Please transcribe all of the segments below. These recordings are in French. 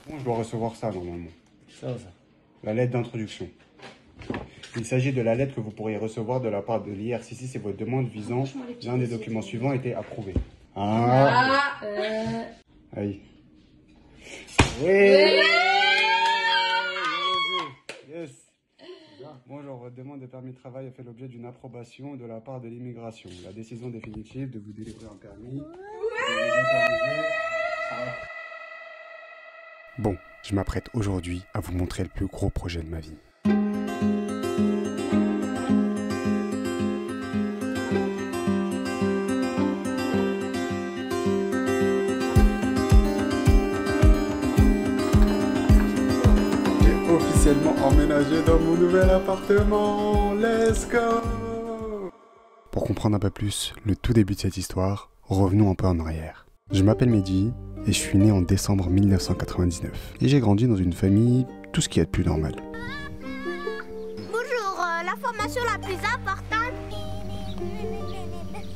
Bon, je dois recevoir ça normalement. Ça. La lettre d'introduction. Il s'agit de la lettre que vous pourriez recevoir de la part de l'IRCC si votre demande visant l'un des documents suivants était approuvée. Aïe. Oui. Yes. Bonjour, votre demande de permis de travail a fait l'objet d'une approbation de la part de l'immigration. La décision définitive de vous délivrer un permis. Bon, je m'apprête aujourd'hui à vous montrer le plus gros projet de ma vie. J'ai officiellement emménagé dans mon nouvel appartement. Let's go! Pour comprendre un peu plus le tout début de cette histoire, revenons un peu en arrière. Je m'appelle Mehdi et je suis né en décembre 1999. Et j'ai grandi dans une famille, tout ce qu'il y a de plus normal. Bonjour, l'information la plus importante.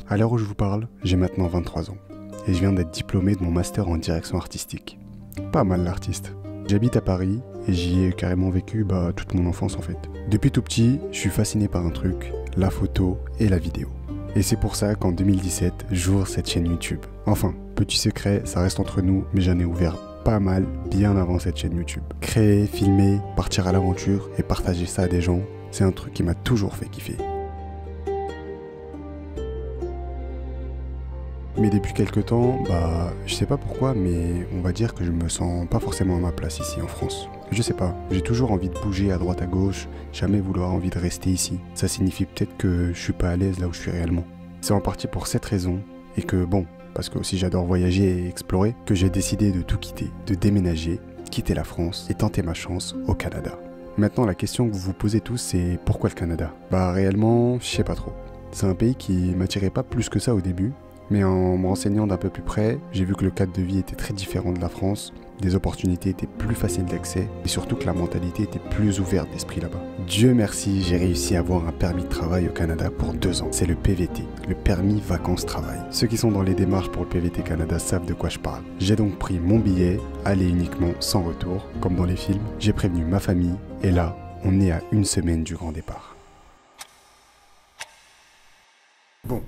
À l'heure où je vous parle, j'ai maintenant 23 ans. Et je viens d'être diplômé de mon master en direction artistique. Pas mal l'artiste. J'habite à Paris et j'y ai carrément vécu toute mon enfance en fait. Depuis tout petit, je suis fasciné par un truc, la photo et la vidéo. Et c'est pour ça qu'en 2017, j'ouvre cette chaîne YouTube. Enfin, petit secret, ça reste entre nous, mais j'en ai ouvert pas mal bien avant cette chaîne YouTube. Créer, filmer, partir à l'aventure et partager ça à des gens, c'est un truc qui m'a toujours fait kiffer. Mais depuis quelques temps, je sais pas pourquoi, mais on va dire que je me sens pas forcément à ma place ici en France. Je sais pas, j'ai toujours envie de bouger à droite à gauche, jamais vouloir envie de rester ici. Ça signifie peut-être que je suis pas à l'aise là où je suis réellement. C'est en partie pour cette raison, et que bon, parce que aussi j'adore voyager et explorer, que j'ai décidé de tout quitter, de déménager, quitter la France et tenter ma chance au Canada. Maintenant la question que vous vous posez tous c'est pourquoi le Canada? Réellement, je sais pas trop. C'est un pays qui m'attirait pas plus que ça au début, mais en me renseignant d'un peu plus près, j'ai vu que le cadre de vie était très différent de la France, des opportunités étaient plus faciles d'accès, et surtout que la mentalité était plus ouverte d'esprit là-bas. Dieu merci, j'ai réussi à avoir un permis de travail au Canada pour 2 ans. C'est le PVT, le permis vacances-travail. Ceux qui sont dans les démarches pour le PVT Canada savent de quoi je parle. J'ai donc pris mon billet, aller uniquement, sans retour, comme dans les films. J'ai prévenu ma famille, et là, on est à 1 semaine du grand départ. Bon.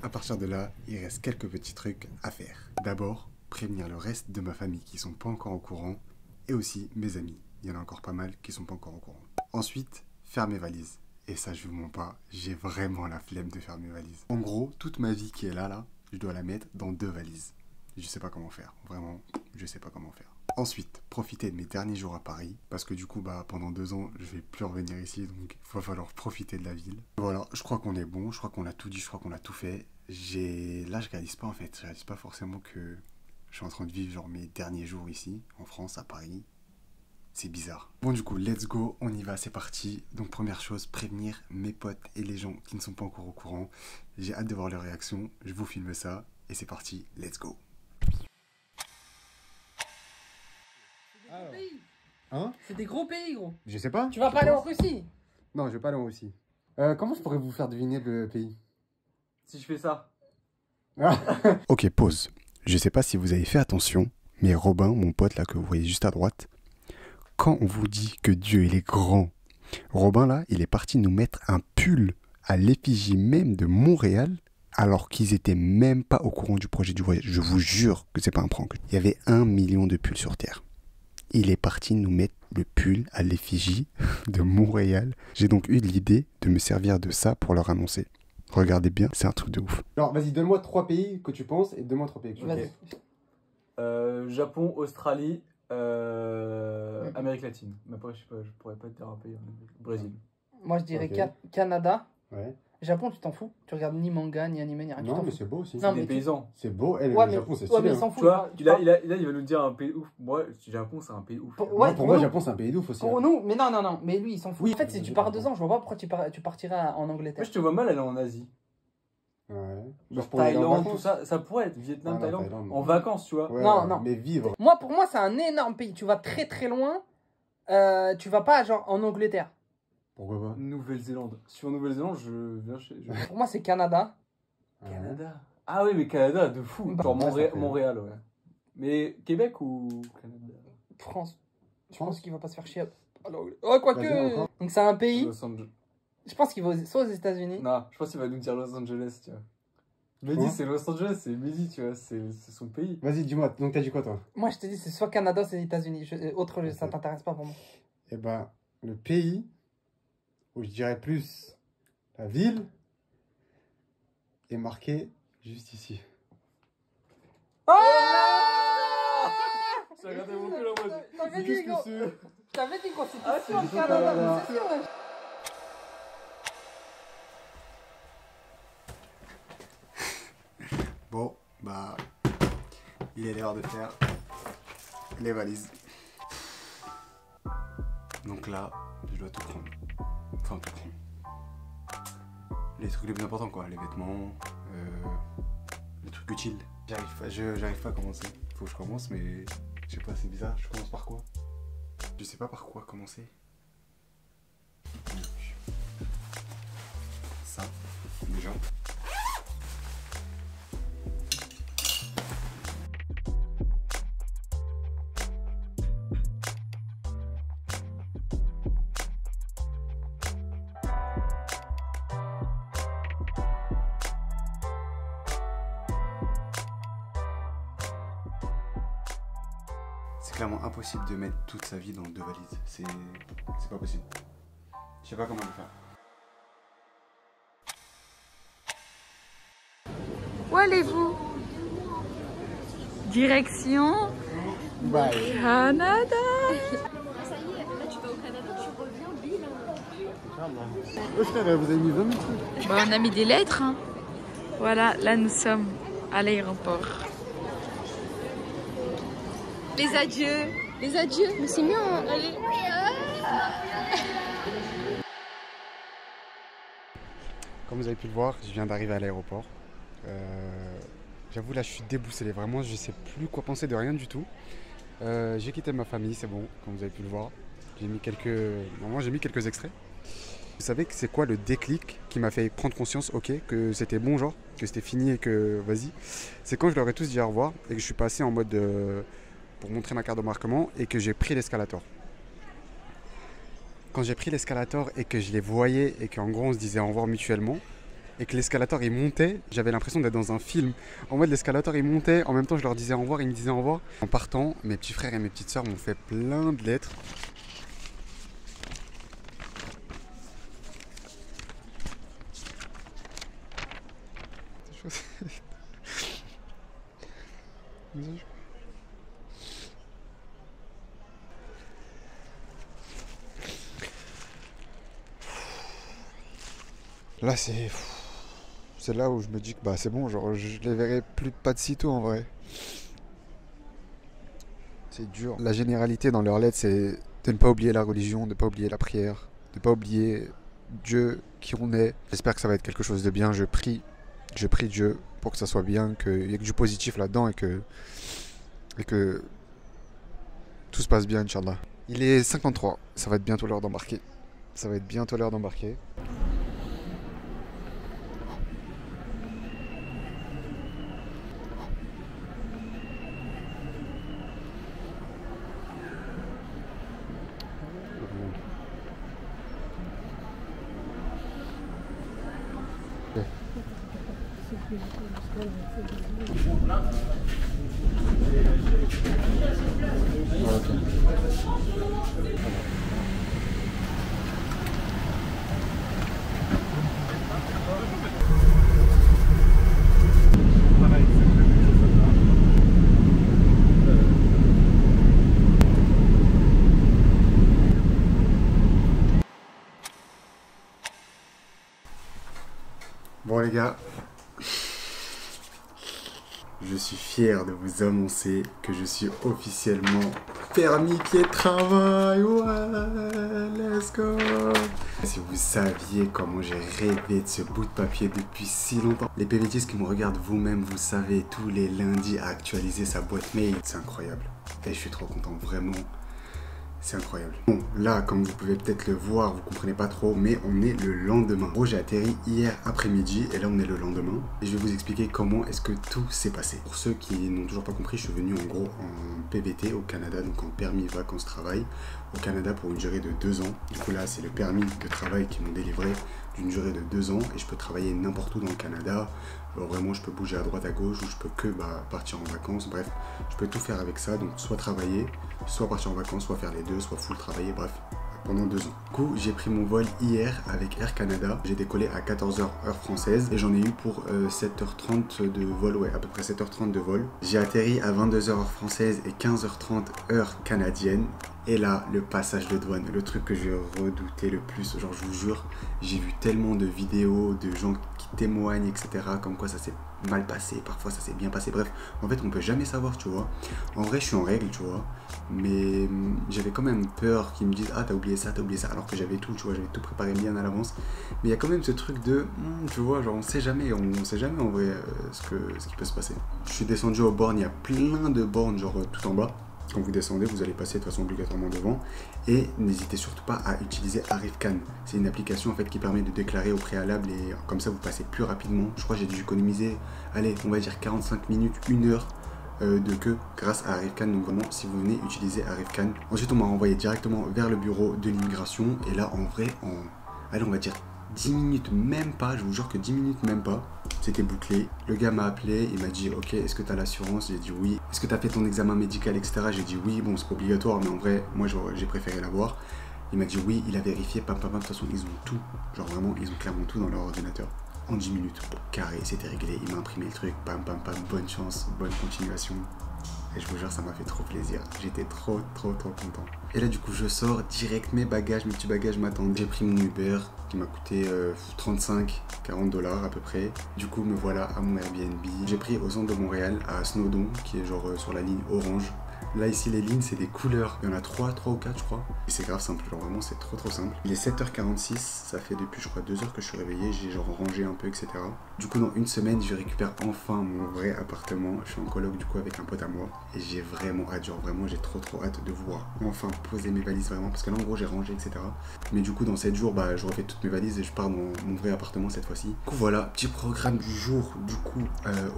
À partir de là, il reste quelques petits trucs à faire. D'abord, prévenir le reste de ma famille qui sont pas encore au courant, et aussi mes amis. Il y en a encore pas mal qui sont pas encore au courant. Ensuite, faire mes valises. Et ça, je vous mens pas, j'ai vraiment la flemme de faire mes valises. En gros, toute ma vie qui est là, je dois la mettre dans 2 valises. Je sais pas comment faire, vraiment, je sais pas comment faire. Ensuite, profiter de mes derniers jours à Paris, parce que du coup, pendant 2 ans, je vais plus revenir ici, donc il va falloir profiter de la ville. Voilà, je crois qu'on est bon, je crois qu'on a tout dit, je crois qu'on a tout fait. Là, je réalise pas en fait, je réalise pas forcément que je suis en train de vivre mes derniers jours ici, en France, à Paris. C'est bizarre. Bon, du coup, let's go, on y va, c'est parti. Donc, première chose, prévenir mes potes et les gens qui ne sont pas encore au courant. J'ai hâte de voir leur réaction, je vous filme ça, et c'est parti, let's go. Hein? C'est des gros pays, gros. Je sais pas. Tu vas pas aller en Russie? Non, je vais pas aller en Russie. Comment je pourrais vous faire deviner le pays? Si je fais ça. Ok, pause. Je sais pas si vous avez fait attention, mais Robin, mon pote là que vous voyez juste à droite, quand on vous dit que Dieu il est grand, Robin là, il est parti nous mettre un pull à l'effigie même de Montréal, alors qu'ils étaient même pas au courant du projet du voyage. Je vous jure que c'est pas un prank. Il y avait 1 million de pulls sur Terre. Il est parti nous mettre le pull à l'effigie de Montréal. J'ai donc eu l'idée de me servir de ça pour leur annoncer. Regardez bien, c'est un truc de ouf. Alors, vas-y, donne-moi 3 pays que tu penses et donne-moi 3 pays que tu penses. Japon, Australie, Amérique latine. Mais après, je pourrais pas te dire un pays. Brésil. Moi, je dirais Canada. Ouais. Japon, tu t'en fous? Tu regardes ni manga, ni animé, ni rien. Non, mais c'est beau aussi. C'est des paysans. C'est beau. Le Japon, c'est ouais, mais stylé. ils s'en foutent. Tu vois, il va nous dire un pays ouf. Moi, Japon, c'est un pays ouf. Pour moi, nous, Japon, c'est un pays d'ouf aussi. Pour nous, mais non. Mais lui, il s'en fout. Oui, en fait, si tu pars 2 ans, je vois pas pourquoi tu partirais en Angleterre. Moi, je te vois mal aller en Asie. Ouais. Genre Thaïlande, tout ça. Ça pourrait être Vietnam, Thaïlande. En vacances, tu vois. Ouais, non. Mais vivre. Pour moi, c'est un énorme pays. Tu vas très très loin. Tu vas pas genre en Angleterre. Pourquoi pas? Nouvelle-Zélande. Si tu vas en Nouvelle-Zélande, je viens chez. Pour moi, c'est Canada. Canada. Ah oui, mais Canada, de fou. Genre Montréal, ouais. Mais Québec ou Canada? France. Je France pense qu'il va pas se faire chier. Alors, oh, Vas-y, quoique. encore. Donc, c'est un pays. Los Angeles. Je pense qu'il va soit aux États-Unis. Non, je pense qu'il va nous dire Los Angeles, tu vois. Quoi Mehdi, c'est Los Angeles, c'est Mehdi, tu vois, c'est son pays. Vas-y, dis-moi, donc t'as dit quoi toi? Moi, je te dis, c'est soit Canada, soit les États-Unis. Autre, ça t'intéresse pas pour moi. Eh ben, le pays où je dirais plus la ville est marqué juste ici. Oh J'ai regardé mon cul en mode. T'avais Qu'est-ce dit, que gros. c'est? T'avais dit qu'on s'était Ah, sûr c'est au du Canada, Canada. c'est sûr. Ouais. Bon, bah, il est l'heure de faire les valises. Donc là, je dois tout prendre. Enfin, tout prendre. Les trucs les plus importants, quoi. Les vêtements, les trucs utiles. J'arrive pas à commencer. Faut que je commence, mais je sais pas, c'est bizarre. Je commence par quoi? Je sais pas par quoi commencer. Donc, ça, déjà. C'est clairement impossible de mettre toute sa vie dans 2 valises. C'est pas possible. Je sais pas comment le faire. Où allez-vous? Direction Canada. Oh frère, vous avez mis 20 minutes. Bon, on a mis des lettres. Hein. Voilà, là nous sommes à l'aéroport. Les adieux. Les adieux. Mais c'est mieux, hein. Allez. Comme vous avez pu le voir, je viens d'arriver à l'aéroport. J'avoue là je suis déboussolé, vraiment je sais plus quoi penser de rien du tout. J'ai quitté ma famille, c'est bon, comme vous avez pu le voir. J'ai mis quelques extraits. Vous savez que c'est quoi le déclic qui m'a fait prendre conscience, ok, que c'était bon genre, que c'était fini et que vas-y. C'est quand je leur ai tous dit au revoir et que je suis passé en mode pour montrer ma carte d'embarquement et que j'ai pris l'escalator. Quand j'ai pris l'escalator et que je les voyais et qu'en gros on se disait au revoir mutuellement et que l'escalator il montait, j'avais l'impression d'être dans un film. En mode l'escalator il montait, en même temps je leur disais au revoir, ils me disaient au revoir. En partant, mes petits frères et mes petites sœurs m'ont fait plein de lettres. Là c'est là où je me dis que bah c'est bon, genre je les verrai plus pas de sitôt en vrai. C'est dur. La généralité dans leurs lettres c'est de ne pas oublier la religion, de ne pas oublier la prière, de ne pas oublier Dieu, qui on est. J'espère que ça va être quelque chose de bien, je prie Dieu pour que ça soit bien, qu'il y ait que du positif là-dedans et que tout se passe bien, Inch'Allah. Il est 53, ça va être bientôt l'heure d'embarquer. Ça va être bientôt l'heure d'embarquer. Bon les gars, je suis fier de vous annoncer que je suis officiellement permis pied de travail. Ouais, let's go. Si vous saviez comment j'ai rêvé de ce bout de papier depuis si longtemps. Les PVTistes qui me regardent vous-même, vous savez, tous les lundis à actualiser sa boîte mail. C'est incroyable. Et je suis trop content, vraiment. C'est incroyable. Bon, là, comme vous pouvez peut-être le voir, vous comprenez pas trop, mais on est le lendemain. En gros, j'ai atterri hier après-midi, et là, on est le lendemain. Et je vais vous expliquer comment est-ce que tout s'est passé. Pour ceux qui n'ont toujours pas compris, je suis venu en gros en PVT au Canada, donc en permis vacances-travail au Canada pour une durée de 2 ans. Du coup là c'est le permis de travail qui m'ont délivré d'une durée de 2 ans et je peux travailler n'importe où dans le Canada. Alors vraiment je peux bouger à droite à gauche ou je peux que partir en vacances, bref je peux tout faire avec ça, donc soit travailler, soit partir en vacances, soit faire les deux, soit full travailler, bref pendant 2 ans. Du coup j'ai pris mon vol hier avec Air Canada, j'ai décollé à 14h heure française et j'en ai eu pour 7h30 de vol, ouais à peu près 7h30 de vol. J'ai atterri à 22h heure française et 15h30 heure canadienne. Et là, le passage de douane, le truc que j'ai redouté le plus, genre je vous jure, j'ai vu tellement de vidéos de gens qui témoignent, etc. Comme quoi ça s'est mal passé, parfois ça s'est bien passé, bref, en fait on peut jamais savoir, tu vois. En vrai je suis en règle, tu vois, mais j'avais quand même peur qu'ils me disent ah t'as oublié ça, alors que j'avais tout, tu vois, j'avais tout préparé bien à l'avance. Mais il y a quand même ce truc de, tu vois, genre on sait jamais en vrai ce qui peut se passer. Je suis descendu aux bornes, il y a plein de bornes, genre tout en bas. Quand vous descendez, vous allez passer de toute façon obligatoirement devant. Et n'hésitez surtout pas à utiliser ArriveCan. C'est une application en fait qui permet de déclarer au préalable et comme ça vous passez plus rapidement. Je crois que j'ai dû économiser, allez, on va dire 45 minutes, 1 heure de queue grâce à ArriveCan. Donc vraiment, si vous venez utiliser ArriveCan. Ensuite, on m'a renvoyé directement vers le bureau de l'immigration. Et là, en vrai, allez, on va dire 10 minutes, même pas, je vous jure que 10 minutes, même pas, c'était bouclé. Le gars m'a appelé, il m'a dit ok, est-ce que tu as l'assurance? J'ai dit oui. Est-ce que tu as fait ton examen médical, etc. J'ai dit oui, bon c'est pas obligatoire, mais en vrai, moi j'ai préféré l'avoir. Il m'a dit oui, il a vérifié, pam, de toute façon ils ont tout, genre vraiment, ils ont clairement tout dans leur ordinateur. En 10 minutes, carré, c'était réglé, il m'a imprimé le truc, pam, bonne chance, bonne continuation. Et je vous jure, ça m'a fait trop plaisir. J'étais trop content. Et là, du coup, je sors direct, mes petits bagages m'attendent. J'ai pris mon Uber qui m'a coûté 35-40$ à peu près. Du coup, me voilà à mon Airbnb. J'ai pris au centre de Montréal, à Snowdon, qui est genre sur la ligne orange. Là, ici, les lignes, c'est des couleurs. Il y en a 3 ou 4, je crois. Et c'est grave simple, genre vraiment, c'est trop simple. Il est 7h46, ça fait depuis, je crois, 2 heures que je suis réveillé. J'ai genre rangé un peu, etc. Du coup, dans une semaine, je récupère enfin mon vrai appartement. Je suis en coloc, du coup, avec un pote à moi. Et j'ai vraiment hâte, genre vraiment, j'ai trop hâte de voir enfin poser mes valises, vraiment. Parce que là, en gros, j'ai rangé, etc. Mais du coup, dans 7 jours, bah, je refais toutes mes valises et je pars dans mon vrai appartement cette fois-ci. Du coup, voilà, petit programme du jour. Du coup,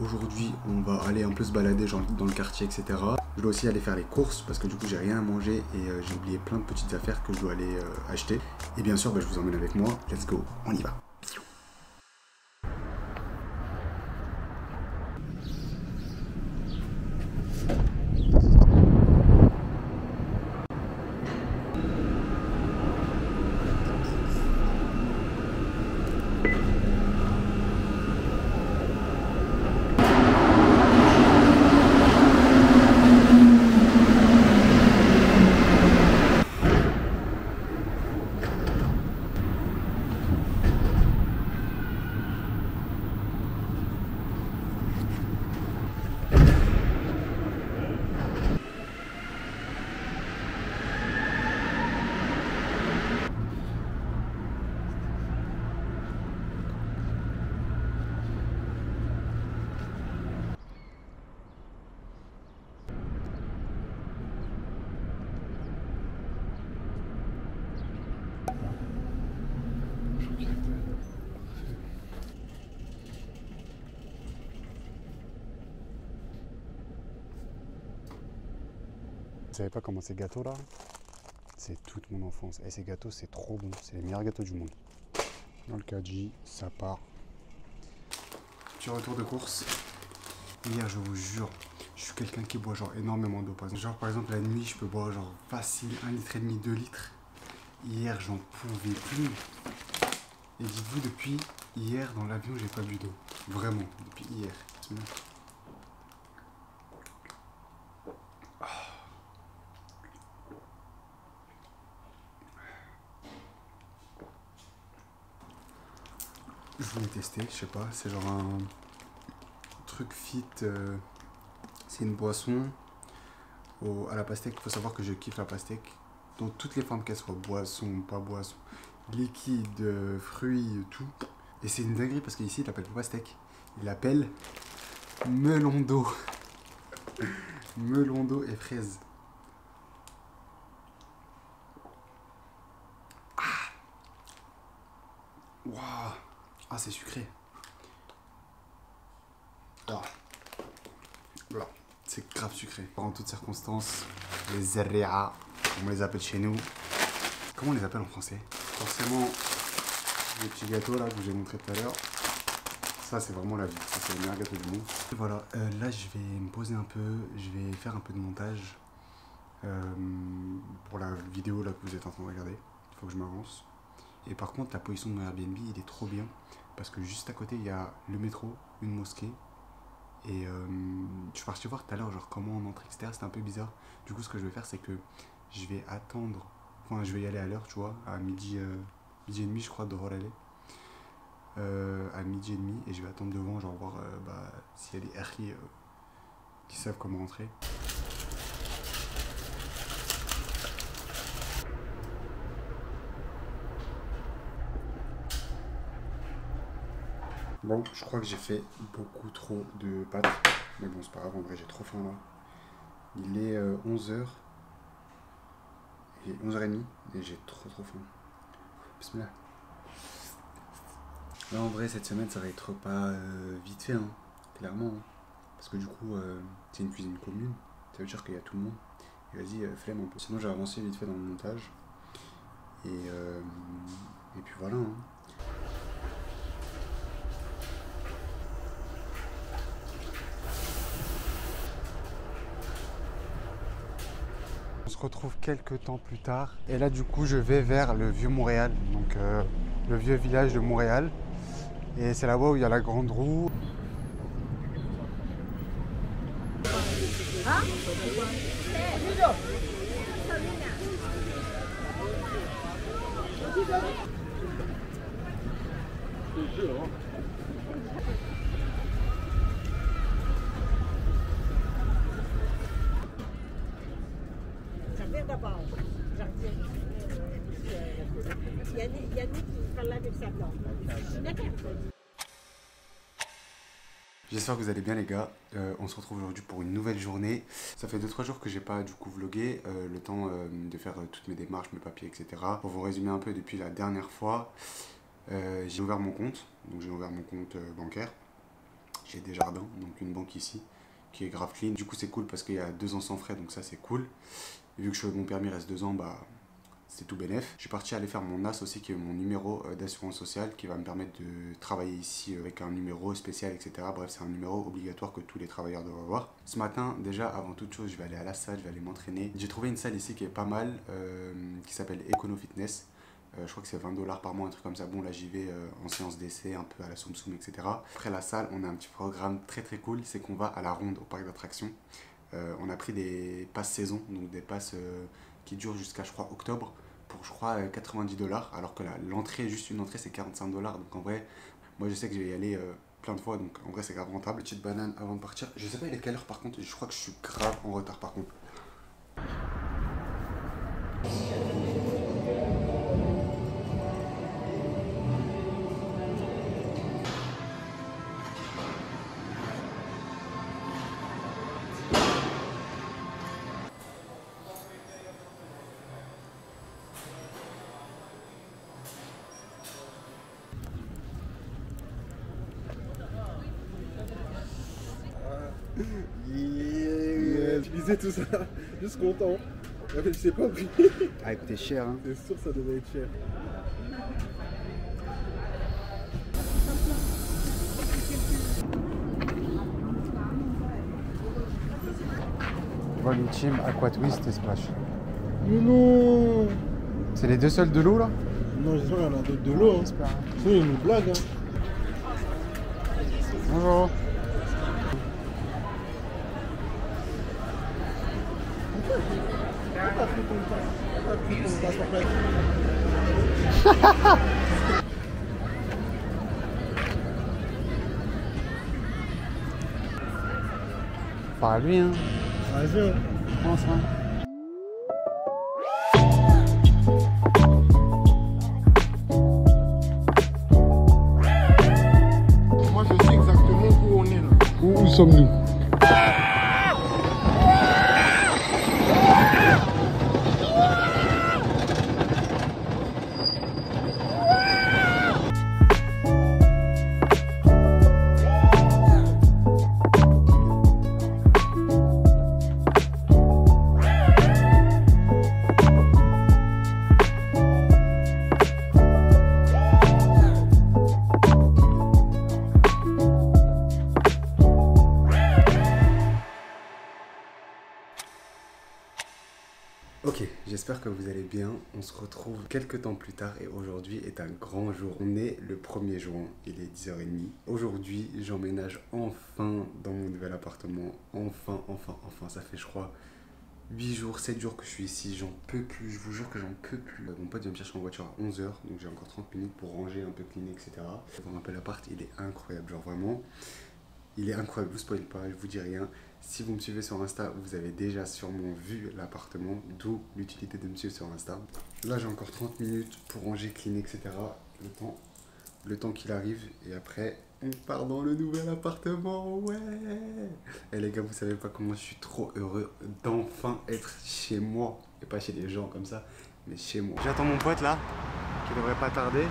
aujourd'hui, on va aller un peu se balader, genre dans le quartier, etc. Je dois aussi aller faire les courses parce que du coup j'ai rien à manger et j'ai oublié plein de petites affaires que je dois aller acheter. Et bien sûr bah, je vous emmène avec moi. Let's go, on y va. Vous savez pas comment ces gâteaux là, c'est toute mon enfance. Et ces gâteaux c'est trop bon, c'est les meilleurs gâteaux du monde. Dans le caddie, ça part. Petit retour de course. Hier je vous jure, je suis quelqu'un qui boit genre énormément d'eau. Genre par exemple la nuit je peux boire genre facile 1,5 litre, 2 litres. Hier j'en pouvais plus. Et dites-vous depuis hier dans l'avion j'ai pas bu d'eau. Vraiment, depuis hier. Je voulais tester, je sais pas, c'est genre un truc fit, c'est une boisson à la pastèque. Il faut savoir que je kiffe la pastèque dans toutes les formes qu'elle soit, boisson, pas boisson, liquide, fruits, tout. Et c'est une dinguerie parce qu'ici il l'appelle pas pastèque, il l'appelle melon d'eau. Melon d'eau et fraises. Waouh. Ah, c'est sucré. Ah. Voilà. C'est grave sucré. En toutes circonstances, les zerri'a, comme on les appelle chez nous. Comment on les appelle en français? Forcément, les petits gâteaux là que j'ai montré tout à l'heure. Ça, c'est vraiment la vie. Ça, c'est le meilleur gâteau du monde. Et voilà, là, je vais me poser un peu. Je vais faire un peu de montage pour la vidéo là que vous êtes en train de regarder. Il faut que je m'avance. Et par contre, la position de mon Airbnb, il est trop bien. Parce que juste à côté, il y a le métro, une mosquée. Et je suis parti voir tout à l'heure genre comment on entre, etc. C'était un peu bizarre. Du coup, ce que je vais faire, c'est que je vais attendre. Enfin, je vais y aller à l'heure, tu vois, à midi et demi, je crois, de Horale. À midi et demi, et je vais attendre devant, genre voir s'il y a des RI qui savent comment rentrer. Bon, je crois que j'ai fait beaucoup trop de pâtes, mais bon, c'est pas grave, en vrai, j'ai trop faim là. Il est 11h, et 11h30, et j'ai trop faim. Bismillah. Là, en vrai, cette semaine, ça va être pas vite fait, hein, clairement. Hein, parce que du coup, c'est une cuisine commune, ça veut dire qu'il y a tout le monde. Et vas-y, flemme un peu. Sinon, j'ai avancé vite fait dans le montage. Et puis voilà. Hein. On se retrouve quelques temps plus tard. Et là, du coup, je vais vers le vieux Montréal, donc le vieux village de Montréal. Et c'est là-bas où il y a la grande roue. J'espère que vous allez bien les gars, on se retrouve aujourd'hui pour une nouvelle journée. Ça fait 2-3 jours que j'ai pas du coup vlogué, le temps de faire toutes mes démarches, mes papiers, etc. Pour vous résumer un peu depuis la dernière fois, j'ai ouvert mon compte, donc j'ai ouvert mon compte bancaire. J'ai Desjardins, donc une banque ici, qui est grave clean. Du coup c'est cool parce qu'il y a 2 ans sans frais, donc ça c'est cool. Vu que mon permis reste 2 ans, bah c'est tout bénef. Je suis parti aller faire mon NAS aussi, qui est mon numéro d'assurance sociale, qui va me permettre de travailler ici avec un numéro spécial, etc. Bref, c'est un numéro obligatoire que tous les travailleurs doivent avoir. Ce matin, déjà, avant toute chose, je vais aller à la salle, je vais aller m'entraîner. J'ai trouvé une salle ici qui est pas mal, qui s'appelle Econo Fitness. Je crois que c'est 20 $ par mois, un truc comme ça. Bon, là, j'y vais en séance d'essai, un peu à la Soum Soum, etc. Après la salle, on a un petit programme très cool, c'est qu'on va à la ronde au parc d'attractions. On a pris des passes saison, donc des passes qui durent jusqu'à, je crois, octobre, pour, je crois, 90 $, alors que l'entrée, juste une entrée, c'est 45 $. Donc en vrai, moi je sais que je vais y aller plein de fois, donc en vrai c'est grave rentable. Petite banane avant de partir. Je sais pas il est quelle heure par contre, je crois que je suis grave en retard par contre. Utiliser tout ça, juste content. Je sais pas pris. Ah, coûté cher, hein. C'est sûr, ça devait être cher. Tu vois l'ultime Aqua Twist et Splash. Mais non. C'est les 2 seuls de l'eau là? Non, j'espère qu'il y en a d'autres de l'eau. Hein. Sinon, il nous blague. Hein. Bonjour. Pas à lui, hein. Vas-y, hein. Comment ça? Moi, je sais exactement où on est là. Où sommes-nous? Ok, j'espère que vous allez bien. On se retrouve quelques temps plus tard et aujourd'hui est un grand jour. On est le 1er juin, il est 10h30. Aujourd'hui, j'emménage enfin dans mon nouvel appartement. Enfin, ça fait je crois 8 jours, 7 jours que je suis ici. J'en peux plus, je vous jure que j'en peux plus. Mon pote vient me chercher en voiture à 11h, donc j'ai encore 30 minutes pour ranger, un peu cleaner, etc. Voir un peu l'appart, il est incroyable, genre vraiment. Il est incroyable, je vous spoil pas, je vous dis rien. Si vous me suivez sur Insta, vous avez déjà sûrement vu l'appartement, d'où l'utilité de me suivre sur Insta. Là, j'ai encore 30 minutes pour ranger, cleaner, etc. Le temps qu'il arrive, et après, on part dans le nouvel appartement, ouais. Et les gars, vous savez pas comment je suis trop heureux d'enfin être chez moi. Et pas chez les gens comme ça, mais chez moi. J'attends mon pote là, qui devrait pas tarder.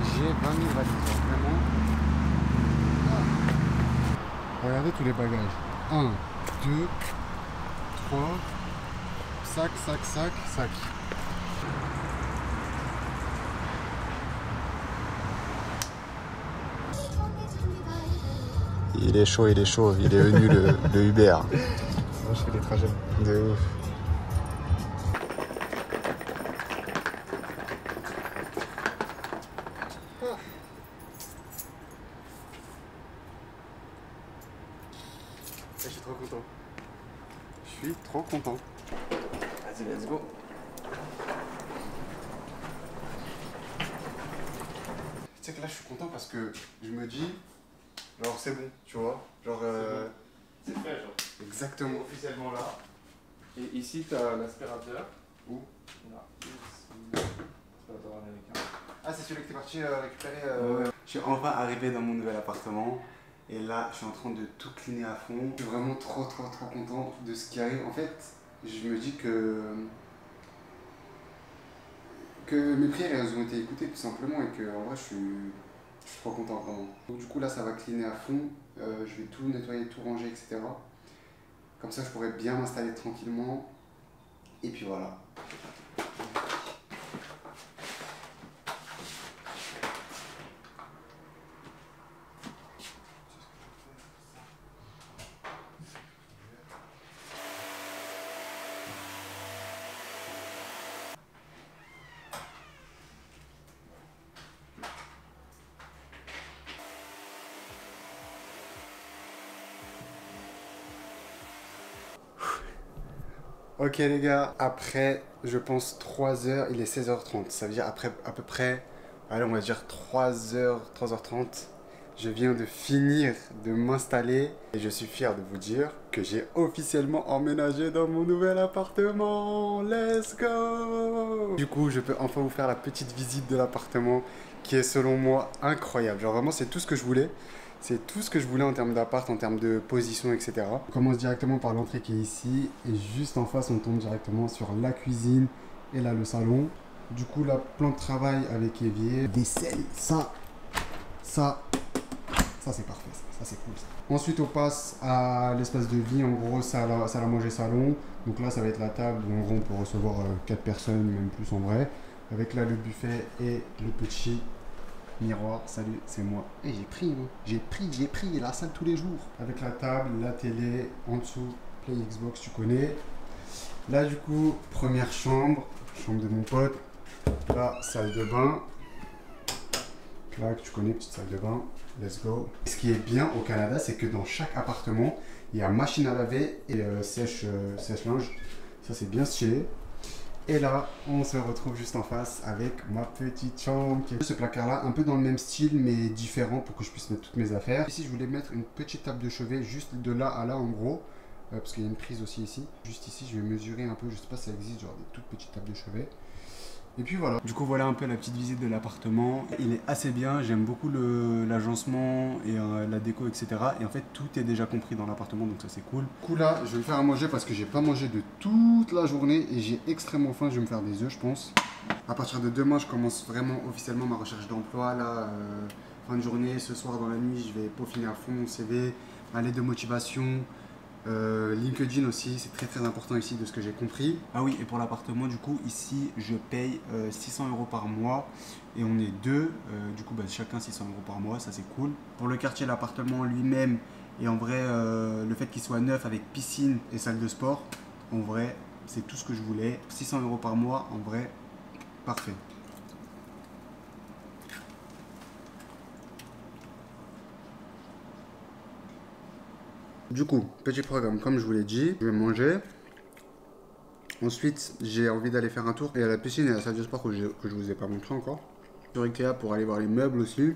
J'ai 20 000 valises, vraiment. Regardez tous les bagages. 1, 2, 3, sac. Il est chaud, il est venu le Uber. Moi je fais des trajets. De ouf. Je suis trop content. Je suis trop content. Vas-y, let's go. Tu sais que là, je suis content parce que je me dis, genre, c'est bon, tu vois. Genre, C'est fait, genre. exactement. Officiellement là. Et ici, t'as l'aspirateur. Où? Là. Aspirateur américain. Ah, c'est celui que t'es parti récupérer. Ouais. Je suis enfin arrivé dans mon nouvel appartement. Et là, je suis en train de tout cleaner à fond. Je suis vraiment trop content de ce qui arrive. En fait, je me dis que mes prières elles ont été écoutées tout simplement et que en vrai, je suis trop content vraiment. Donc, du coup, là, ça va cleaner à fond. Je vais tout nettoyer, tout ranger, etc. Comme ça, je pourrais bien m'installer tranquillement. Et puis voilà. Ok les gars, après je pense 3 heures, il est 16h30, ça veut dire après à peu près, allez on va dire 3h30, je viens de finir de m'installer et je suis fier de vous dire que j'ai officiellement emménagé dans mon nouvel appartement, let's go! Du coup je peux enfin vous faire la petite visite de l'appartement qui est selon moi incroyable, genre vraiment c'est tout ce que je voulais. C'est tout ce que je voulais en termes d'appart, en termes de position, etc. On commence directement par l'entrée qui est ici. Et juste en face, on tombe directement sur la cuisine et là, le salon. Du coup, la plan de travail avec évier. Vaisselle, ça c'est parfait, ça c'est cool. Ça. Ensuite, on passe à l'espace de vie. En gros, salle à manger salon. Donc là, ça va être la table où en gros, on peut recevoir 4 personnes, même plus en vrai. Avec là, le buffet et le petit miroir, salut, c'est moi. Et j'ai pris la salle tous les jours. Avec la table, la télé, en dessous, Play Xbox, tu connais. Là, du coup, première chambre de mon pote. Là, salle de bain. Là, tu connais, petite salle de bain. Let's go. Ce qui est bien au Canada, c'est que dans chaque appartement, il y a machine à laver et sèche-linge. Ça, c'est bien stylé. Et là, on se retrouve juste en face avec ma petite chambre. Ce placard-là, un peu dans le même style, mais différent pour que je puisse mettre toutes mes affaires. Ici, je voulais mettre une petite table de chevet, juste de là à là, en gros. Parce qu'il y a une prise aussi ici. Juste ici, je vais mesurer un peu, je sais pas si ça existe, genre des toutes petites tables de chevet. Et puis voilà. Du coup, voilà un peu la petite visite de l'appartement. Il est assez bien, j'aime beaucoup l'agencement et la déco, etc. Et en fait, tout est déjà compris dans l'appartement, donc ça c'est cool. Du coup là, je vais me faire à manger parce que j'ai pas mangé de toute la journée et j'ai extrêmement faim. Je vais me faire des œufs, je pense. À partir de demain, je commence vraiment officiellement ma recherche d'emploi. Là, fin de journée, ce soir dans la nuit, je vais peaufiner à fond mon CV, ma lettre de motivation. LinkedIn aussi, c'est très important ici de ce que j'ai compris. Ah oui, et pour l'appartement, du coup, ici, je paye 600 € par mois et on est deux. Du coup, chacun 600 € par mois, ça c'est cool. Pour le quartier, l'appartement lui-même, et en vrai, le fait qu'il soit neuf avec piscine et salle de sport, en vrai, c'est tout ce que je voulais. 600 € par mois, en vrai, parfait. Du coup, petit programme, comme je vous l'ai dit, je vais manger. Ensuite, j'ai envie d'aller faire un tour. Et à la piscine et à la salle de sport que je vous ai pas montré encore. Sur Ikea pour aller voir les meubles aussi.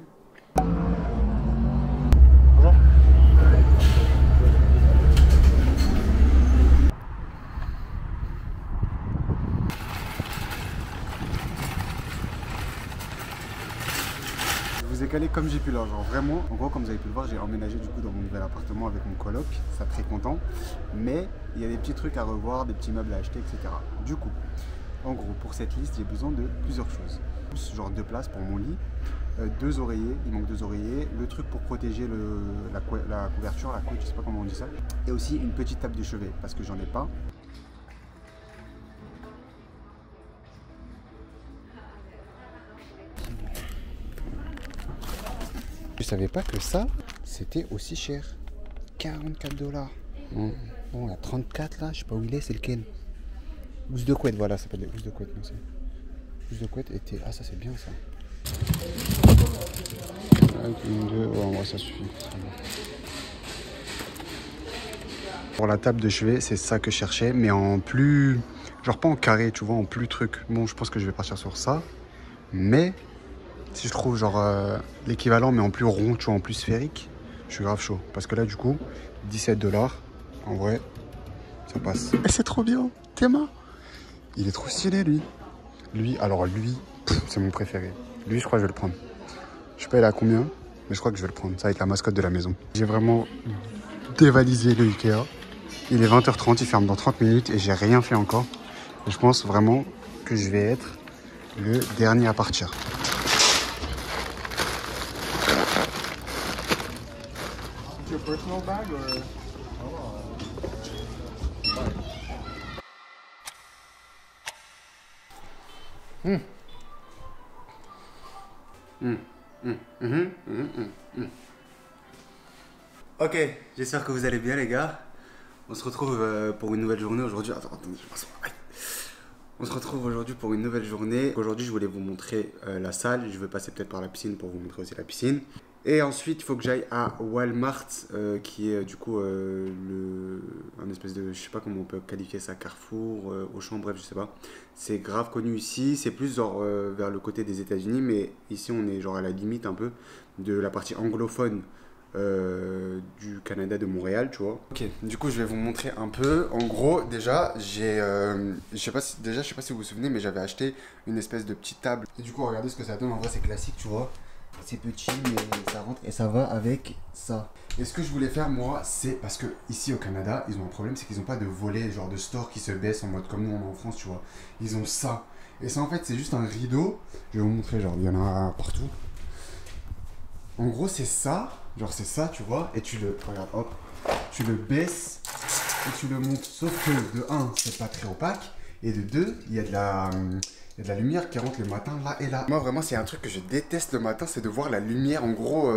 Je vous ai calé comme j'ai pu là, genre vraiment, en gros comme vous avez pu le voir, j'ai emménagé du coup dans mon nouvel appartement avec mon coloc, ça très content, mais il y a des petits trucs à revoir, des petits meubles à acheter, etc. Du coup, en gros pour cette liste, j'ai besoin de plusieurs choses. Genre 2 places pour mon lit, 2 oreillers, il manque 2 oreillers, le truc pour protéger la couverture, la couette, je sais pas comment on dit ça, et aussi une petite table de chevet, parce que j'en ai pas. Je savais pas que ça, c'était aussi cher. 44 $. Bon, la 34 là, je sais pas où il est, c'est lequel? Housse de couette, voilà, ça s'appelle les housses de couette. Housse de couette était... Ah, ça c'est bien ça. Une, deux, ouais, en vrai ça suffit. Pour la table de chevet, c'est ça que je cherchais, mais en plus... Genre pas en carré, tu vois, en plus truc. Bon, je pense que je vais partir sur ça, mais... Si je trouve genre l'équivalent mais en plus rond, tu vois, en plus sphérique, je suis grave chaud. Parce que là du coup, 17 $, en vrai, ça passe. Et c'est trop bien, Théma. Il est trop stylé lui. Lui, c'est mon préféré. Lui, je crois que je vais le prendre. Je sais pas il est à combien, mais je crois que je vais le prendre. Ça va être la mascotte de la maison. J'ai vraiment dévalisé le Ikea. Il est 20h30, il ferme dans 30 minutes et j'ai rien fait encore. Et je pense vraiment que je vais être le dernier à partir. Personal bag or... Ok, j'espère que vous allez bien les gars. On se retrouve pour une nouvelle journée aujourd'hui. Attendez, je pense pas. On se retrouve aujourd'hui pour une nouvelle journée. Aujourd'hui, je voulais vous montrer la salle. Je vais passer peut-être par la piscine pour vous montrer aussi la piscine. Et ensuite, il faut que j'aille à Walmart, qui est du coup un espèce de, je sais pas comment on peut qualifier ça, Carrefour, Auchan, bref, je sais pas. C'est grave connu ici. C'est plus genre vers le côté des États-Unis, mais ici on est genre à la limite un peu de la partie anglophone. Du Canada, de Montréal, tu vois. Ok, du coup je vais vous montrer un peu. En gros, déjà j'ai je sais pas si vous vous souvenez, mais j'avais acheté une espèce de petite table. Et du coup regardez ce que ça donne. En vrai c'est classique, tu vois. C'est petit mais ça rentre et ça va avec ça. Et ce que je voulais faire moi, c'est parce que ici au Canada ils ont un problème, c'est qu'ils n'ont pas de volet genre de store qui se baisse en mode comme nous on a en France, tu vois. Ils ont ça. Et ça en fait c'est juste un rideau. Je vais vous montrer, genre il y en a partout. En gros c'est ça. Genre c'est ça, tu vois, et tu le, regarde, hop, tu le baisses et tu le montes. Sauf que de 1, c'est pas très opaque, et de 2, il y a de la lumière qui rentre le matin là et là. Moi vraiment, c'est un truc que je déteste le matin, c'est de voir la lumière. En gros,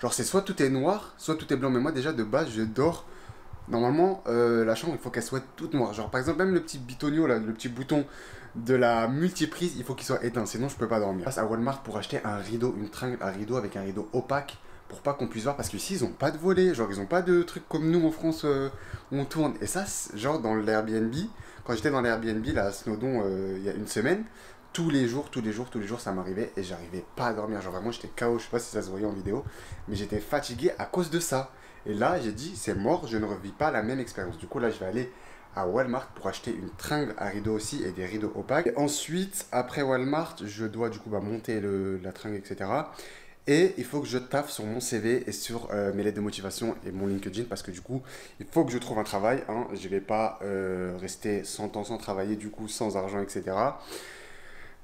genre c'est soit tout est noir, soit tout est blanc. Mais moi déjà de base, je dors. Normalement, la chambre, il faut qu'elle soit toute noire. Genre par exemple, même le petit bitonio là, le petit bouton de la multiprise, il faut qu'il soit éteint, sinon je peux pas dormir. Je passe à Walmart pour acheter un rideau, une tringle à rideau avec un rideau opaque. Pour pas qu'on puisse voir, parce qu'ici ils ont pas de volet, genre ils ont pas de trucs comme nous en France où on tourne. Et ça, genre dans l'Airbnb, quand j'étais dans l'Airbnb là à Snowdon il y a une semaine, tous les jours ça m'arrivait et j'arrivais pas à dormir. Genre vraiment j'étais KO, je sais pas si ça se voyait en vidéo, mais j'étais fatigué à cause de ça. Et là j'ai dit c'est mort, je ne revis pas la même expérience. Du coup là je vais aller à Walmart pour acheter une tringle à rideau aussi et des rideaux opaques. Et ensuite après Walmart je dois du coup monter la tringle, etc. Et il faut que je taffe sur mon CV et sur mes lettres de motivation et mon LinkedIn parce que du coup, il faut que je trouve un travail. Hein. Je ne vais pas rester 100 ans sans travailler, du coup, sans argent, etc.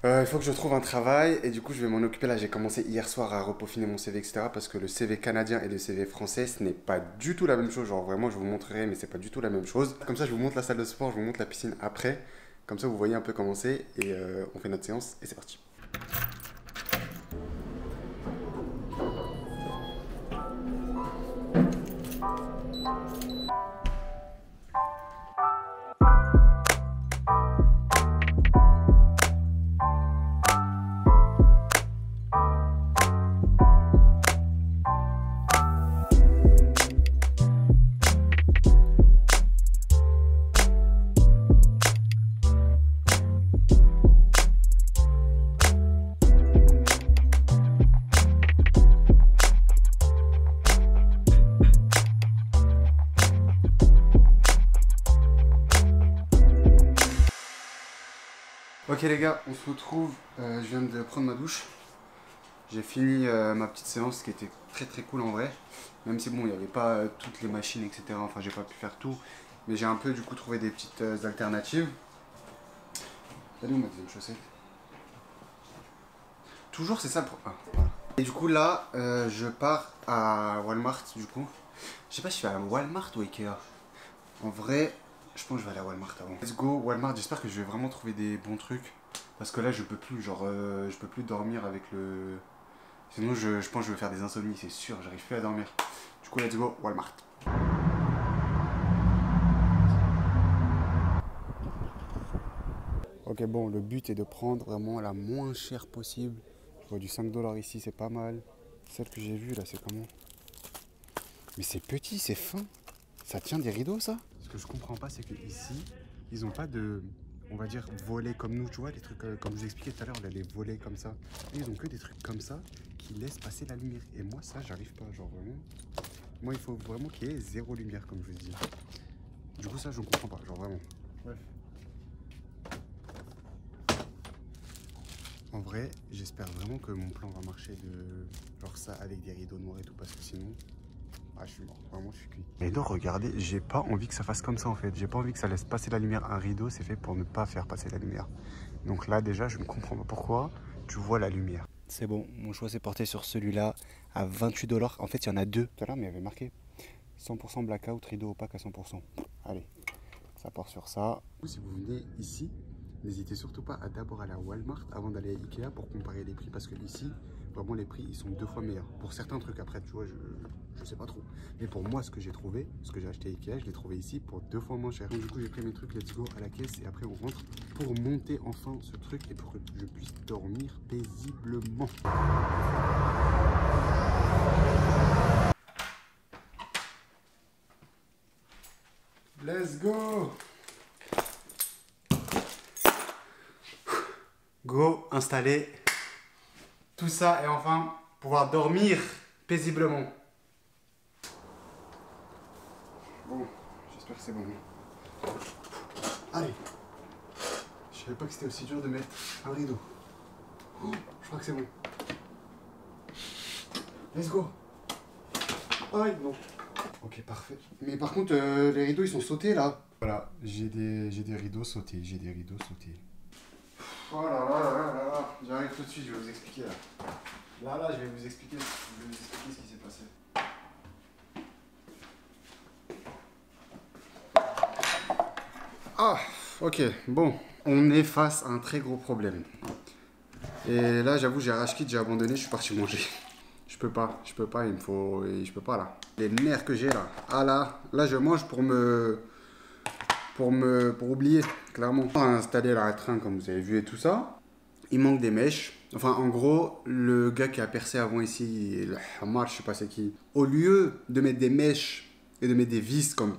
Il faut que je trouve un travail et du coup, je vais m'en occuper. Là, j'ai commencé hier soir à repeaufiner mon CV, etc. Parce que le CV canadien et le CV français, ce n'est pas du tout la même chose. Genre, vraiment, je vous montrerai, mais c'est pas du tout la même chose. Comme ça, je vous montre la salle de sport, je vous montre la piscine après. Comme ça, vous voyez un peu comment c'est et on fait notre séance et c'est parti. Ok les gars, on se retrouve, je viens de prendre ma douche. J'ai fini ma petite séance qui était très cool en vrai. Même si bon, il n'y avait pas toutes les machines etc. Enfin j'ai pas pu faire tout. Mais j'ai un peu du coup trouvé des petites alternatives. Elle est où ma deuxième chaussette? Toujours c'est ça pour... Ah, voilà. Et du coup là, je pars à Walmart du coup. Je sais pas si je vais à Walmart ou Ikea. En vrai... Je pense que je vais aller à Walmart avant. Let's go Walmart, j'espère que je vais vraiment trouver des bons trucs. Parce que là je peux plus, genre je peux plus dormir avec le... Sinon je pense que je vais faire des insomnies, c'est sûr, j'arrive plus à dormir. Du coup let's go Walmart. Ok bon, le but est de prendre vraiment la moins chère possible. Je vois du 5 $ ici, c'est pas mal. Celle que j'ai vue là, c'est comment? Mais c'est petit, c'est fin. Ça tient des rideaux ça? Ce que je comprends pas, c'est que ici, ils ont pas de, on va dire, volets comme nous, tu vois, des trucs comme je vous expliquais tout à l'heure, il y a des volets comme ça. Et ils ont que des trucs comme ça qui laissent passer la lumière. Et moi, ça, j'arrive pas, genre vraiment. Moi, il faut vraiment qu'il y ait zéro lumière, comme je vous dis. Du coup, ça, je ne comprends pas, genre vraiment. Bref. En vrai, j'espère vraiment que mon plan va marcher de genre ça avec des rideaux noirs et tout, parce que sinon... Ah, je suis mort, vraiment je suis cuit. Et donc regardez, j'ai pas envie que ça fasse comme ça en fait. J'ai pas envie que ça laisse passer la lumière. Un rideau, c'est fait pour ne pas faire passer la lumière. Donc là déjà, je ne comprends pas pourquoi tu vois la lumière. C'est bon, mon choix s'est porté sur celui-là à 28 $. En fait, il y en a deux. Tout à l'heure, mais il y avait marqué 100% blackout, rideau opaque à 100%. Allez, ça part sur ça. Si vous venez ici, n'hésitez surtout pas à d'abord aller à Walmart avant d'aller à Ikea pour comparer les prix. Parce que ici, vraiment les prix, ils sont 2 fois meilleurs. Pour certains trucs, après, tu vois, je sais pas trop. Mais pour moi, ce que j'ai trouvé, ce que j'ai acheté à Ikea, je l'ai trouvé ici pour 2 fois moins cher. Donc du coup, j'ai pris mes trucs, let's go, à la caisse. Et après, on rentre pour monter enfin ce truc et pour que je puisse dormir paisiblement. Let's go! Go, installer tout ça et enfin pouvoir dormir paisiblement. Bon, j'espère que c'est bon. Allez. Je savais pas que c'était aussi dur de mettre un rideau. Oh, je crois que c'est bon. Let's go. Aïe, non. Ok, parfait. Mais par contre, les rideaux, ils sont sautés là. Voilà, j'ai des rideaux sautés. J'ai des rideaux sautés. Oh là là là là là. J'arrive tout de suite, je vais vous expliquer là. Là, je vais vous expliquer ce qui s'est passé. Ah, ok, bon. On est face à un très gros problème. Et là, j'avoue, j'ai rage quitte, j'ai abandonné, je suis parti manger. Je peux pas, il me faut... Je peux pas là. Les nerfs que j'ai là. Ah là, je mange pour oublier, clairement. On a installé la train comme vous avez vu et tout ça. Il manque des mèches. Enfin, en gros, le gars qui a percé avant ici, le Hamar, je sais pas c'est qui. Au lieu de mettre des mèches et de mettre des vis comme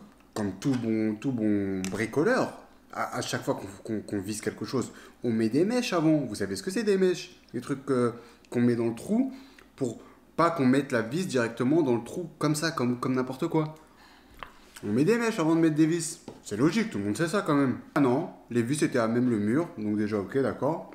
tout bon bricoleur, à chaque fois qu'on visse quelque chose, on met des mèches avant. Vous savez ce que c'est des mèches? Des trucs qu'on met dans le trou pour pas qu'on mette la vis directement dans le trou comme ça, comme n'importe quoi. On met des mèches avant de mettre des vis. C'est logique, tout le monde sait ça quand même. Ah non, les vis étaient à même le mur, donc déjà ok, d'accord.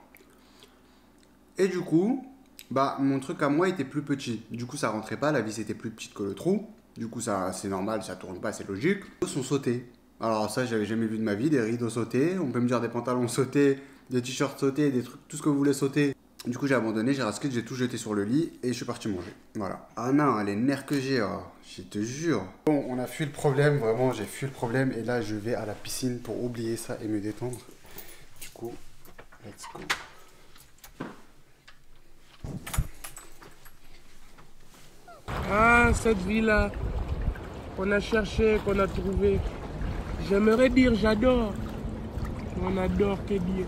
Et du coup, bah mon truc à moi était plus petit. Du coup, ça rentrait pas, la vis était plus petite que le trou. Du coup, ça c'est normal, ça tourne pas, c'est logique. Les rideaux sont sautés. Alors ça, j'avais jamais vu de ma vie, des rideaux sautés. On peut me dire des pantalons sautés, des t-shirts sautés, des trucs, tout ce que vous voulez sauter. Du coup, j'ai abandonné, j'ai rasqué, j'ai tout jeté sur le lit et je suis parti manger. Voilà. Ah non, les nerfs que j'ai, oh, je te jure. Bon, on a fui le problème, vraiment, j'ai fui le problème. Et là, je vais à la piscine pour oublier ça et me détendre. Du coup, let's go. Ah, cette vie-là, qu'on a cherché, qu'on a trouvé. J'aimerais dire j'adore. On adore, que dire.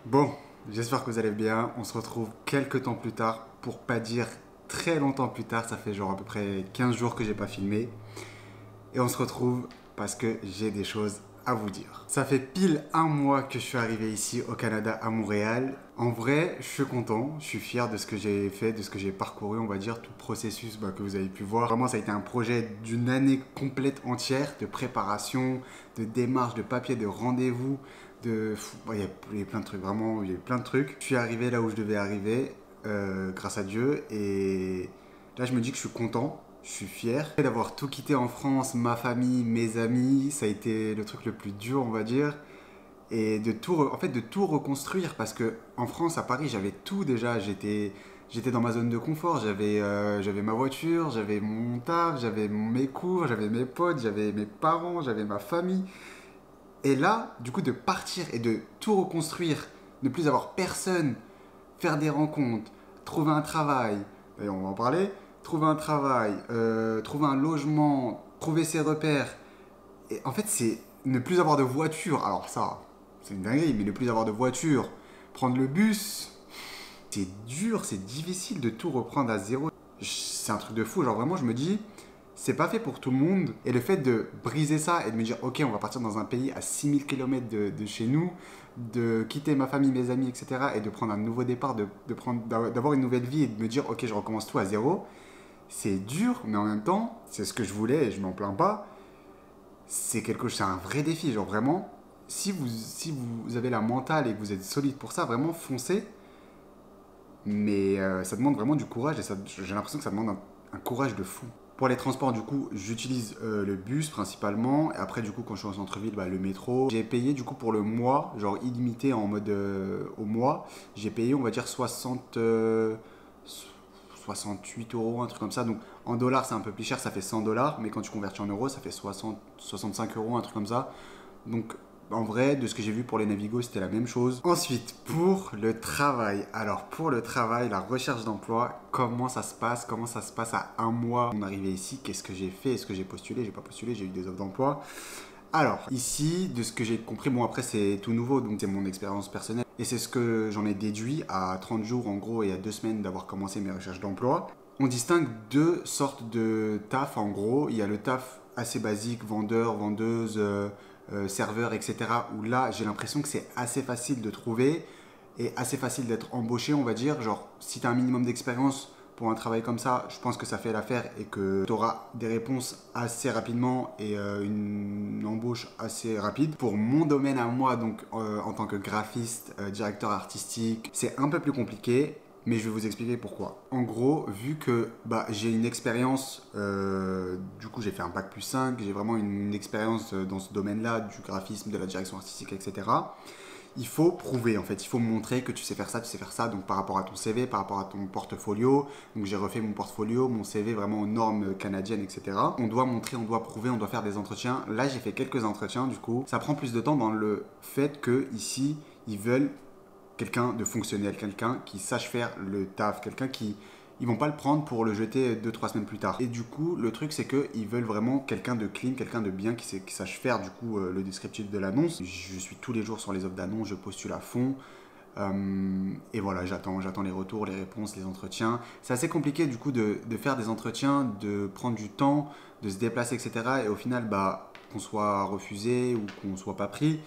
Bon, j'espère que vous allez bien. On se retrouve quelques temps plus tard, pour pas dire très longtemps plus tard, ça fait genre à peu près 15 jours que j'ai pas filmé. Et on se retrouve parce que j'ai des choses à vous dire. Ça fait pile un mois que je suis arrivé ici au Canada, à Montréal. En vrai, je suis content, je suis fier de ce que j'ai fait, de ce que j'ai parcouru, on va dire, tout le processus que vous avez pu voir. Vraiment, ça a été un projet d'une année complète entière, de préparation, de démarche, de papier, de rendez-vous, il y a plein de trucs, vraiment, il y a eu plein de trucs. Je suis arrivé là où je devais arriver, grâce à Dieu, et là, je me dis que je suis content. Je suis fier d'avoir tout quitté en France, ma famille, mes amis. Ça a été le truc le plus dur, on va dire. Et de tout reconstruire. Parce que en France, à Paris, j'avais tout déjà. J'étais dans ma zone de confort. J'avais ma voiture, j'avais mon taf, j'avais mes cours, j'avais mes potes, j'avais mes parents, j'avais ma famille. Et là, du coup, de partir et de tout reconstruire, ne plus avoir personne, faire des rencontres, trouver un travail, et on va en parler, trouver un travail, trouver un logement, trouver ses repères. Et en fait, c'est ne plus avoir de voiture. Alors ça, c'est une dinguerie, mais ne plus avoir de voiture, prendre le bus, c'est dur, c'est difficile de tout reprendre à zéro. C'est un truc de fou. Genre vraiment, je me dis, c'est pas fait pour tout le monde. Et le fait de briser ça et de me dire, ok, on va partir dans un pays à 6000 km de chez nous, de quitter ma famille, mes amis, etc. et de prendre un nouveau départ, d'avoir une nouvelle vie et de me dire, ok, je recommence tout à zéro. C'est dur, mais en même temps, c'est ce que je voulais et je m'en plains pas. C'est un vrai défi, genre vraiment. Si vous avez la mentale et que vous êtes solide pour ça, vraiment foncez. Mais ça demande vraiment du courage et j'ai l'impression que ça demande un courage de fou. Pour les transports, du coup, j'utilise le bus principalement. Et après, du coup, quand je suis en centre-ville, le métro. J'ai payé, du coup, pour le mois, genre illimité en mode au mois. J'ai payé, on va dire, 68 euros, un truc comme ça. Donc en dollars, c'est un peu plus cher, ça fait 100 $. Mais quand tu convertis en euros, ça fait 65 euros, un truc comme ça. Donc en vrai, de ce que j'ai vu pour les Navigo, c'était la même chose. Ensuite, pour le travail. Alors pour le travail, la recherche d'emploi, comment ça se passe à un mois mon arrivée ici? Qu'est-ce que j'ai fait? Est-ce que j'ai postulé? J'ai pas postulé, j'ai eu des offres d'emploi. Alors, ici, de ce que j'ai compris, bon après c'est tout nouveau, donc c'est mon expérience personnelle. Et c'est ce que j'en ai déduit à 30 jours en gros et à 2 semaines d'avoir commencé mes recherches d'emploi. On distingue deux sortes de taf en gros. Il y a le taf assez basique, vendeur, vendeuse, serveur, etc. Où là, j'ai l'impression que c'est assez facile de trouver et assez facile d'être embauché, on va dire. Genre, si tu as un minimum d'expérience pour un travail comme ça, je pense que ça fait l'affaire et que tu auras des réponses assez rapidement et une embauche assez rapide. Pour mon domaine à moi, donc en tant que graphiste, directeur artistique, c'est un peu plus compliqué, mais je vais vous expliquer pourquoi. En gros, vu que j'ai une expérience, du coup j'ai fait un bac plus 5, j'ai vraiment une expérience dans ce domaine-là, du graphisme, de la direction artistique, etc. Il faut prouver en fait, il faut montrer que tu sais faire ça, donc par rapport à ton CV, par rapport à ton portfolio. Donc j'ai refait mon portfolio, mon CV vraiment aux normes canadiennes, etc. On doit montrer, on doit prouver, on doit faire des entretiens. Là j'ai fait quelques entretiens du coup. Ça prend plus de temps dans le fait que ici ils veulent quelqu'un de fonctionnel, quelqu'un qui sache faire le taf, quelqu'un qui... Ils vont pas le prendre pour le jeter 2-3 semaines plus tard. Et du coup, le truc, c'est qu'ils veulent vraiment quelqu'un de clean, quelqu'un de bien, qui sache faire du coup le descriptif de l'annonce. Je suis tous les jours sur les offres d'annonce, je postule à fond. Et voilà, j'attends les retours, les réponses, les entretiens. C'est assez compliqué du coup de faire des entretiens, de prendre du temps, de se déplacer, etc. Et au final, qu'on soit refusé ou qu'on soit pas pris.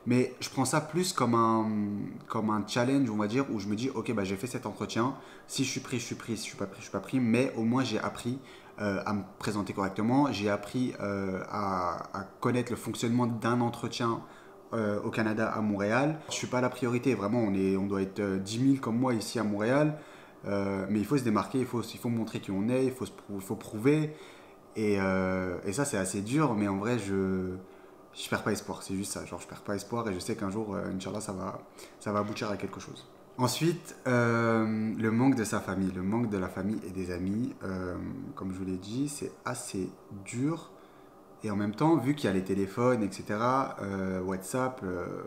Mais je prends ça plus comme un challenge, on va dire, où je me dis, ok, j'ai fait cet entretien. Si je suis pris, je suis pris. Si je suis pas pris, je suis pas pris. Mais au moins, j'ai appris à me présenter correctement. J'ai appris à connaître le fonctionnement d'un entretien au Canada, à Montréal. Je suis pas la priorité. Vraiment, on doit être 10 000 comme moi ici à Montréal. Mais il faut se démarquer, il faut montrer qui on est, il faut prouver. Et ça, c'est assez dur. Mais en vrai, je perds pas espoir, c'est juste ça, genre je perds pas espoir et je sais qu'un jour, Inch'Allah, ça va aboutir à quelque chose. Ensuite, le manque de sa famille, le manque de la famille et des amis, comme je vous l'ai dit, c'est assez dur. Et en même temps, vu qu'il y a les téléphones, etc., WhatsApp,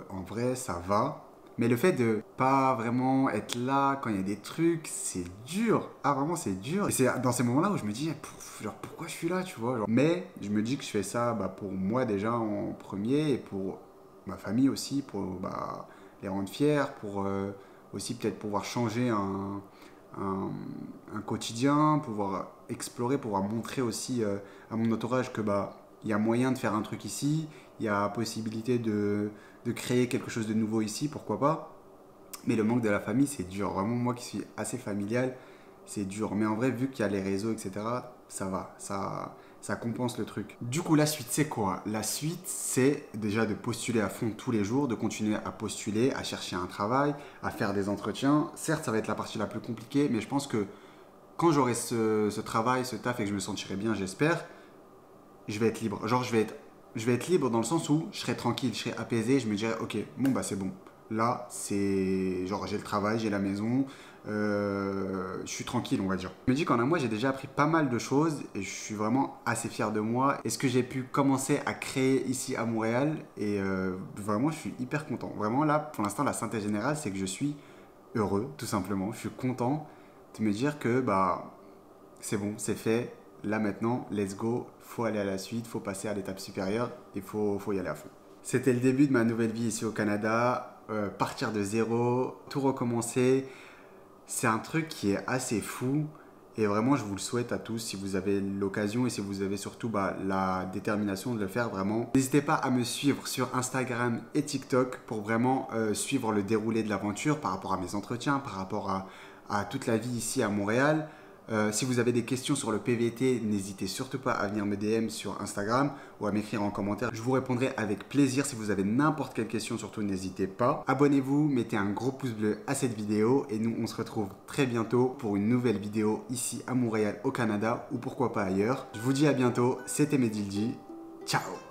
en vrai, ça va. Mais le fait de pas vraiment être là quand il y a des trucs, c'est dur. Ah, vraiment, c'est dur. Et c'est dans ces moments-là où je me dis, genre, pourquoi je suis là, tu vois, genre. Mais je me dis que je fais ça pour moi déjà en premier et pour ma famille aussi, pour les rendre fiers, pour aussi peut-être pouvoir changer un quotidien, pouvoir explorer, pouvoir montrer aussi à mon entourage que il y a moyen de faire un truc ici, il y a possibilité de créer quelque chose de nouveau ici, pourquoi pas. Mais le manque de la famille, c'est dur. Vraiment, moi qui suis assez familial, c'est dur. Mais en vrai, vu qu'il y a les réseaux, etc., ça va, ça compense le truc. Du coup, la suite, c'est quoi? La suite, c'est déjà de postuler à fond tous les jours, de continuer à postuler, à chercher un travail, à faire des entretiens. Certes, ça va être la partie la plus compliquée, mais je pense que quand j'aurai ce travail, ce taf et que je me sentirai bien, j'espère, je vais être libre. Genre, je vais être libre dans le sens où je serai tranquille, je serai apaisé, je me dirai, ok, bon, c'est bon. Là, c'est genre, j'ai le travail, j'ai la maison, je suis tranquille, on va dire. Je me dis qu'en un mois, j'ai déjà appris pas mal de choses et je suis vraiment assez fier de moi. Et ce que j'ai pu commencer à créer ici à Montréal, et vraiment, je suis hyper content. Vraiment, là, pour l'instant, la synthèse générale, c'est que je suis heureux, tout simplement. Je suis content de me dire que c'est bon, c'est fait. Là, maintenant, let's go. Faut aller à la suite, faut passer à l'étape supérieure et faut y aller à fond. C'était le début de ma nouvelle vie ici au Canada. Partir de zéro, tout recommencer, c'est un truc qui est assez fou et vraiment je vous le souhaite à tous si vous avez l'occasion et si vous avez surtout la détermination de le faire vraiment. N'hésitez pas à me suivre sur Instagram et TikTok pour vraiment suivre le déroulé de l'aventure par rapport à mes entretiens, par rapport à toute la vie ici à Montréal. Si vous avez des questions sur le PVT, n'hésitez surtout pas à venir me DM sur Instagram ou à m'écrire en commentaire. Je vous répondrai avec plaisir. Si vous avez n'importe quelle question, surtout n'hésitez pas. Abonnez-vous, mettez un gros pouce bleu à cette vidéo et nous on se retrouve très bientôt pour une nouvelle vidéo ici à Montréal au Canada ou pourquoi pas ailleurs. Je vous dis à bientôt, c'était Medilji. Ciao!